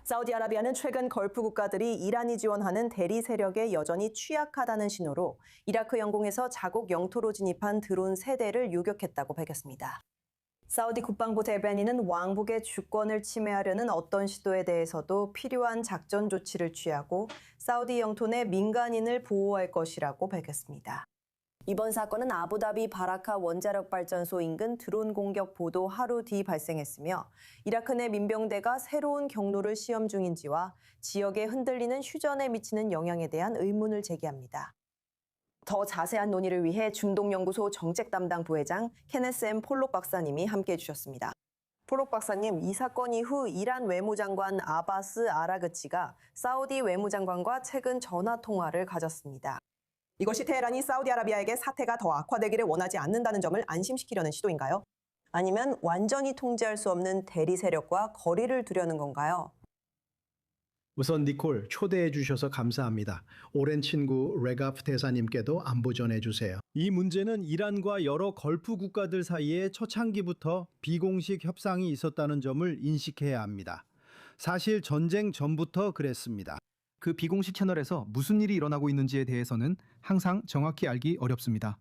사우디아라비아는 최근 걸프 국가들이 이란이 지원하는 대리 세력에 여전히 취약하다는 신호로 이라크 영공에서 자국 영토로 진입한 드론 3대를 요격했다고 밝혔습니다. 사우디 국방부 대변인은 왕국의 주권을 침해하려는 어떤 시도에 대해서도 필요한 작전 조치를 취하고 사우디 영토 내 민간인을 보호할 것이라고 밝혔습니다. 이번 사건은 아부다비 바라카 원자력 발전소 인근 드론 공격 보도 하루 뒤 발생했으며 이라크 내 민병대가 새로운 경로를 시험 중인지와 지역에 흔들리는 휴전에 미치는 영향에 대한 의문을 제기합니다. 더 자세한 논의를 위해 중동연구소 정책 담당 부회장 케네스 M. 폴록 박사님이 함께해 주셨습니다. 폴록 박사님, 이 사건 이후 이란 외무장관 아바스 아라그치가 사우디 외무장관과 최근 전화 통화를 가졌습니다. 이것이 테헤란이 사우디아라비아에게 사태가 더 악화되기를 원하지 않는다는 점을 안심시키려는 시도인가요? 아니면 완전히 통제할 수 없는 대리 세력과 거리를 두려는 건가요? 우선 니콜 초대해 주셔서 감사합니다. 오랜 친구 레가프 대사님께도 안부 전해주세요. 이 문제는 이란과 여러 걸프 국가들 사이에 초창기부터 비공식 협상이 있었다는 점을 인식해야 합니다. 사실 전쟁 전부터 그랬습니다. 그 비공식 채널에서 무슨 일이 일어나고 있는지에 대해서는 항상 정확히 알기 어렵습니다.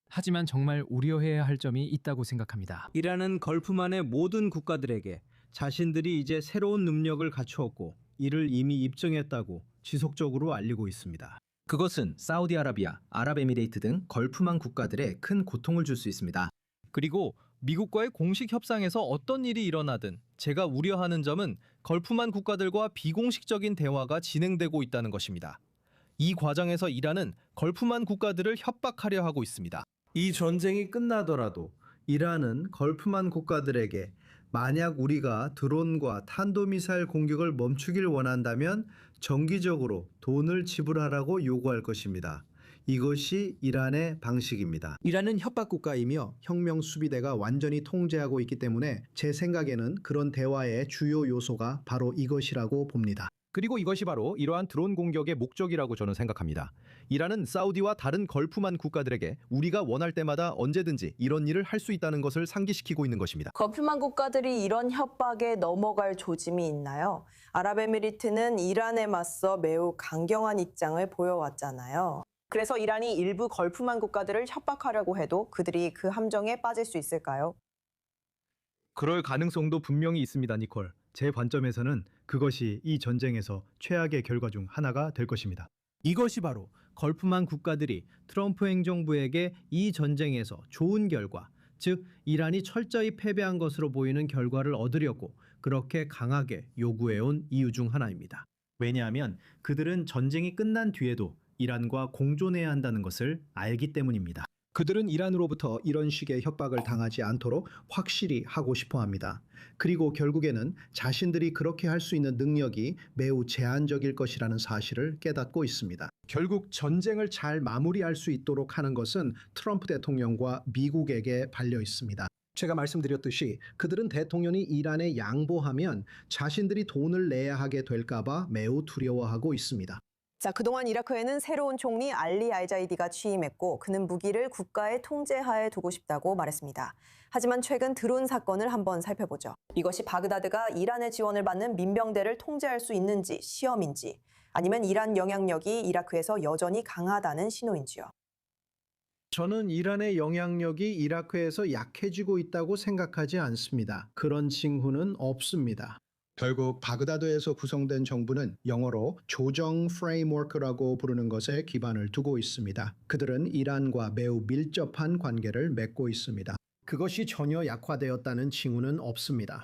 하지만 정말 우려해야 할 점이 있다고 생각합니다. 이란은 걸프만의 모든 국가들에게 자신들이 이제 새로운 능력을 갖추었고 이를 이미 입증했다고 지속적으로 알리고 있습니다. 그것은 사우디아라비아, 아랍에미레이트 등 걸프만 국가들에 큰 고통을 줄 수 있습니다. 그리고 미국과의 공식 협상에서 어떤 일이 일어나든 제가 우려하는 점은 걸프만 국가들과 비공식적인 대화가 진행되고 있다는 것입니다. 이 과정에서 이란은 걸프만 국가들을 협박하려 하고 있습니다. 이 전쟁이 끝나더라도 이란은 걸프만 국가들에게 만약 우리가 드론과 탄도미사일 공격을 멈추길 원한다면 정기적으로 돈을 지불하라고 요구할 것입니다. 이것이 이란의 방식입니다. 이란은 협박국가이며 혁명수비대가 완전히 통제하고 있기 때문에 제 생각에는 그런 대화의 주요 요소가 바로 이것이라고 봅니다. 그리고 이것이 바로 이러한 드론 공격의 목적이라고 저는 생각합니다. 이란은 사우디와 다른 걸프만 국가들에게 우리가 원할 때마다 언제든지 이런 일을 할 수 있다는 것을 상기시키고 있는 것입니다. 걸프만 국가들이 이런 협박에 넘어갈 조짐이 있나요? 아랍에미리트는 이란에 맞서 매우 강경한 입장을 보여왔잖아요. 그래서 이란이 일부 걸프만 국가들을 협박하려고 해도 그들이 그 함정에 빠질 수 있을까요? 그럴 가능성도 분명히 있습니다, 니콜. 제 관점에서는 그것이 이 전쟁에서 최악의 결과 중 하나가 될 것입니다. 이것이 바로 걸프만 국가들이 트럼프 행정부에게 이 전쟁에서 좋은 결과, 즉 이란이 철저히 패배한 것으로 보이는 결과를 얻으려고 그렇게 강하게 요구해온 이유 중 하나입니다. 왜냐하면 그들은 전쟁이 끝난 뒤에도 이란과 공존해야 한다는 것을 알기 때문입니다. 그들은 이란으로부터 이런 식의 협박을 당하지 않도록 확실히 하고 싶어 합니다. 그리고 결국에는 자신들이 그렇게 할 수 있는 능력이 매우 제한적일 것이라는 사실을 깨닫고 있습니다. 결국 전쟁을 잘 마무리할 수 있도록 하는 것은 트럼프 대통령과 미국에게 달려 있습니다. 제가 말씀드렸듯이 그들은 대통령이 이란에 양보하면 자신들이 돈을 내야 하게 될까 봐 매우 두려워하고 있습니다. 자, 그동안 이라크에는 새로운 총리 알리 알자이디가 취임했고 그는 무기를 국가의 통제하에 두고 싶다고 말했습니다. 하지만 최근 드론 사건을 한번 살펴보죠. 이것이 바그다드가 이란의 지원을 받는 민병대를 통제할 수 있는지 시험인지 아니면 이란 영향력이 이라크에서 여전히 강하다는 신호인지요. 저는 이란의 영향력이 이라크에서 약해지고 있다고 생각하지 않습니다. 그런 징후는 없습니다. 결국 바그다드에서 구성된 정부는 영어로 조정 프레임워크라고 부르는 것에 기반을 두고 있습니다. 그들은 이란과 매우 밀접한 관계를 맺고 있습니다. 그것이 전혀 약화되었다는 징후는 없습니다.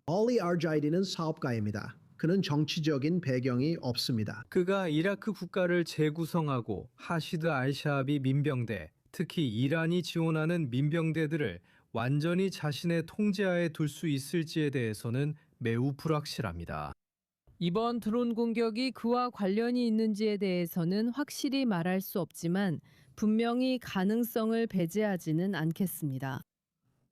알리 알자이디는 사업가입니다. 그는 정치적인 배경이 없습니다. 그가 이라크 국가를 재구성하고 하시드 알샤비 민병대, 특히 이란이 지원하는 민병대들을 완전히 자신의 통제하에 둘 수 있을지에 대해서는 매우 불확실합니다. 이번 드론 공격이 그와 관련이 있는지에 대해서는 확실히 말할 수 없지만 분명히 가능성을 배제하지는 않겠습니다.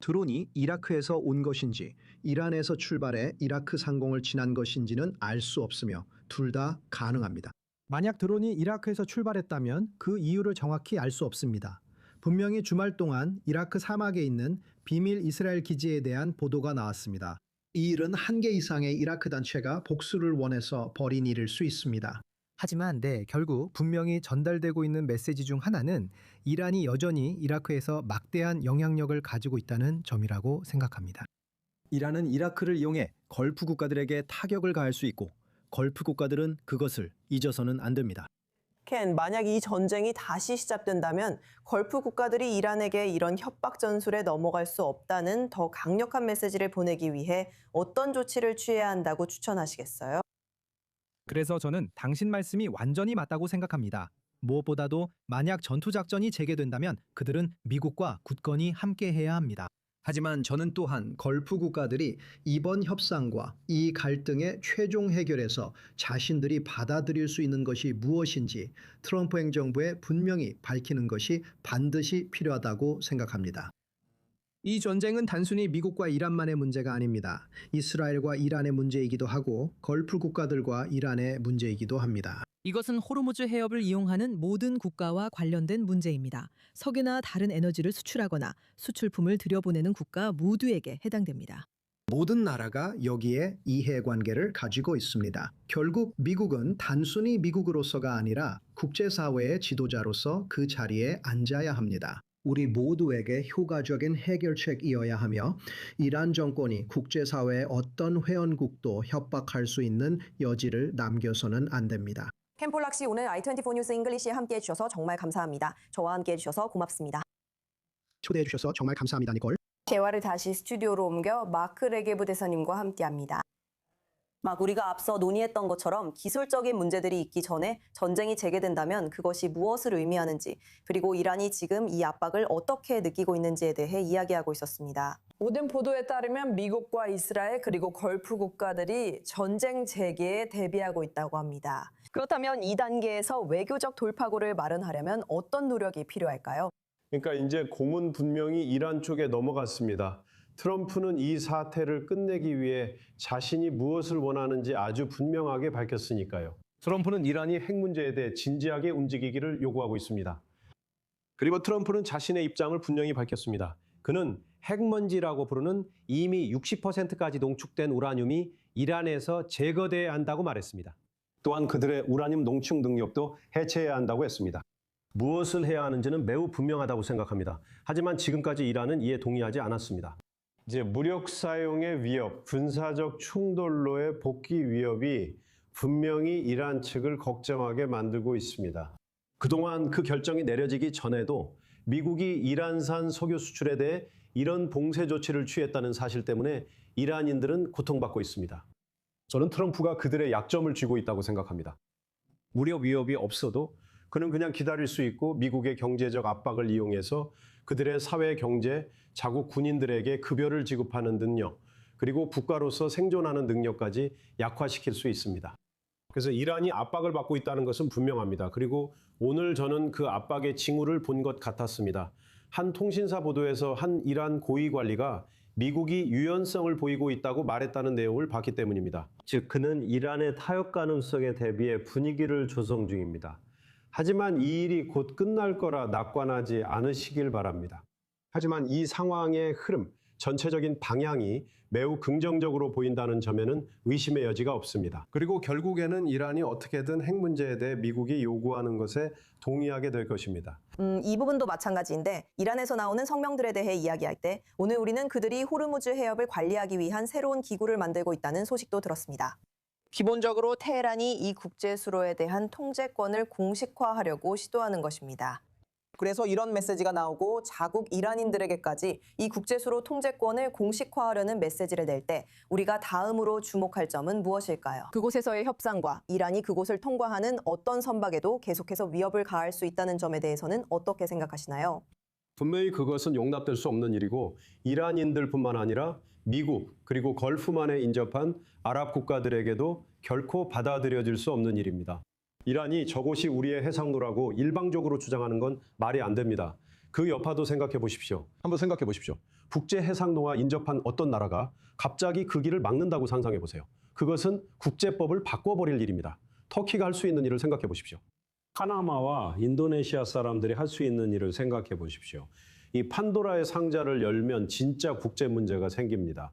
드론이 이라크에서 온 것인지 이란에서 출발해 이라크 상공을 지난 것인지는 알 수 없으며 둘 다 가능합니다. 만약 드론이 이라크에서 출발했다면 그 이유를 정확히 알 수 없습니다. 분명히 주말 동안 이라크 사막에 있는 비밀 이스라엘 기지에 대한 보도가 나왔습니다. 이 일은 한 개 이상의 이라크 단체가 복수를 원해서 벌인 일일 수 있습니다. 하지만 결국 분명히 전달되고 있는 메시지 중 하나는 이란이 여전히 이라크에서 막대한 영향력을 가지고 있다는 점이라고 생각합니다. 이란은 이라크를 이용해 걸프 국가들에게 타격을 가할 수 있고 걸프 국가들은 그것을 잊어서는 안 됩니다. 켄, 만약 이 전쟁이 다시 시작된다면 걸프 국가들이 이란에게 이런 협박 전술에 넘어갈 수 없다는 더 강력한 메시지를 보내기 위해 어떤 조치를 취해야 한다고 추천하시겠어요? 그래서 저는 당신 말씀이 완전히 맞다고 생각합니다. 무엇보다도 만약 전투작전이 재개된다면 그들은 미국과 굳건히 함께해야 합니다. 하지만 저는 또한 걸프 국가들이 이번 협상과 이 갈등의 최종 해결에서 자신들이 받아들일 수 있는 것이 무엇인지 트럼프 행정부에 분명히 밝히는 것이 반드시 필요하다고 생각합니다. 이 전쟁은 단순히 미국과 이란만의 문제가 아닙니다. 이스라엘과 이란의 문제이기도 하고 걸프 국가들과 이란의 문제이기도 합니다. 이것은 호르무즈 해협을 이용하는 모든 국가와 관련된 문제입니다. 석유나 다른 에너지를 수출하거나 수출품을 들여보내는 국가 모두에게 해당됩니다. 모든 나라가 여기에 이해관계를 가지고 있습니다. 결국 미국은 단순히 미국으로서가 아니라 국제사회의 지도자로서 그 자리에 앉아야 합니다. 우리 모두에게 효과적인 해결책이어야 하며 이란 정권이 국제사회의 어떤 회원국도 협박할 수 있는 여지를 남겨서는 안 됩니다. 켄 폴락 씨, 오늘 i24 뉴스 잉글리시에 함께해 주셔서 정말 감사합니다. 저와 함께해 주셔서 고맙습니다. 초대해 주셔서 정말 감사합니다, 니콜. 대화를 다시 스튜디오로 옮겨 마크 레게브 대사님과 함께합니다. 우리가 앞서 논의했던 것처럼 기술적인 문제들이 있기 전에 전쟁이 재개된다면 그것이 무엇을 의미하는지, 그리고 이란이 지금 이 압박을 어떻게 느끼고 있는지에 대해 이야기하고 있었습니다. 모든 보도에 따르면 미국과 이스라엘 그리고 걸프 국가들이 전쟁 재개에 대비하고 있다고 합니다. 그렇다면 2단계에서 외교적 돌파구를 마련하려면 어떤 노력이 필요할까요? 그러니까 이제 공은 분명히 이란 쪽에 넘어갔습니다. 트럼프는 이 사태를 끝내기 위해 자신이 무엇을 원하는지 아주 분명하게 밝혔으니까요. 트럼프는 이란이 핵 문제에 대해 진지하게 움직이기를 요구하고 있습니다. 그리고 트럼프는 자신의 입장을 분명히 밝혔습니다. 그는 핵먼지라고 부르는 이미 60%까지 농축된 우라늄이 이란에서 제거돼야 한다고 말했습니다. 또한 그들의 우라늄 농축 능력도 해체해야 한다고 했습니다. 무엇을 해야 하는지는 매우 분명하다고 생각합니다. 하지만 지금까지 이란은 이에 동의하지 않았습니다. 이제 무력 사용의 위협, 군사적 충돌로의 복귀 위협이 분명히 이란 측을 걱정하게 만들고 있습니다. 그동안 그 결정이 내려지기 전에도 미국이 이란산 석유 수출에 대해 이런 봉쇄 조치를 취했다는 사실 때문에 이란인들은 고통받고 있습니다. 저는 트럼프가 그들의 약점을 쥐고 있다고 생각합니다. 무력 위협이 없어도 그는 그냥 기다릴 수 있고 미국의 경제적 압박을 이용해서 그들의 사회, 경제, 자국 군인들에게 급여를 지급하는 능력, 그리고 국가로서 생존하는 능력까지 약화시킬 수 있습니다. 그래서 이란이 압박을 받고 있다는 것은 분명합니다. 그리고 오늘 저는 그 압박의 징후를 본 것 같았습니다. 한 통신사 보도에서 한 이란 고위 관리가 미국이 유연성을 보이고 있다고 말했다는 내용을 봤기 때문입니다. 즉, 그는 이란의 타협 가능성에 대비해 분위기를 조성 중입니다. 하지만 이 일이 곧 끝날 거라 낙관하지 않으시길 바랍니다. 하지만 이 상황의 흐름, 전체적인 방향이 매우 긍정적으로 보인다는 점에는 의심의 여지가 없습니다. 그리고 결국에는 이란이 어떻게든 핵 문제에 대해 미국이 요구하는 것에 동의하게 될 것입니다. 이 부분도 마찬가지인데 이란에서 나오는 성명들에 대해 이야기할 때 오늘 우리는 그들이 호르무즈 해협을 관리하기 위한 새로운 기구를 만들고 있다는 소식도 들었습니다. 기본적으로 테헤란이 이 국제수로에 대한 통제권을 공식화하려고 시도하는 것입니다. 그래서 이런 메시지가 나오고 자국 이란인들에게까지 이 국제수로 통제권을 공식화하려는 메시지를 낼 때 우리가 다음으로 주목할 점은 무엇일까요? 그곳에서의 협상과 이란이 그곳을 통과하는 어떤 선박에도 계속해서 위협을 가할 수 있다는 점에 대해서는 어떻게 생각하시나요? 분명히 그것은 용납될 수 없는 일이고 이란인들뿐만 아니라 미국 그리고 걸프만에 인접한 아랍 국가들에게도 결코 받아들여질 수 없는 일입니다. 이란이 저곳이 우리의 해상로라고 일방적으로 주장하는 건 말이 안 됩니다. 그 여파도 생각해 보십시오. 한번 생각해 보십시오. 국제 해상로와 인접한 어떤 나라가 갑자기 그 길을 막는다고 상상해 보세요. 그것은 국제법을 바꿔버릴 일입니다. 터키가 할 수 있는 일을 생각해 보십시오. 파나마와 인도네시아 사람들이 할 수 있는 일을 생각해 보십시오. 이 판도라의 상자를 열면 진짜 국제 문제가 생깁니다.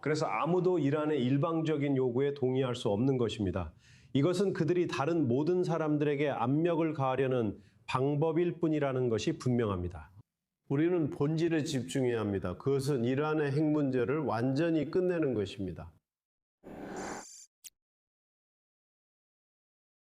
그래서 아무도 이란의 일방적인 요구에 동의할 수 없는 것입니다. 이것은 그들이 다른 모든 사람들에게 압력을 가하려는 방법일 뿐이라는 것이 분명합니다. 우리는 본질에 집중해야 합니다. 그것은 이란의 핵 문제를 완전히 끝내는 것입니다.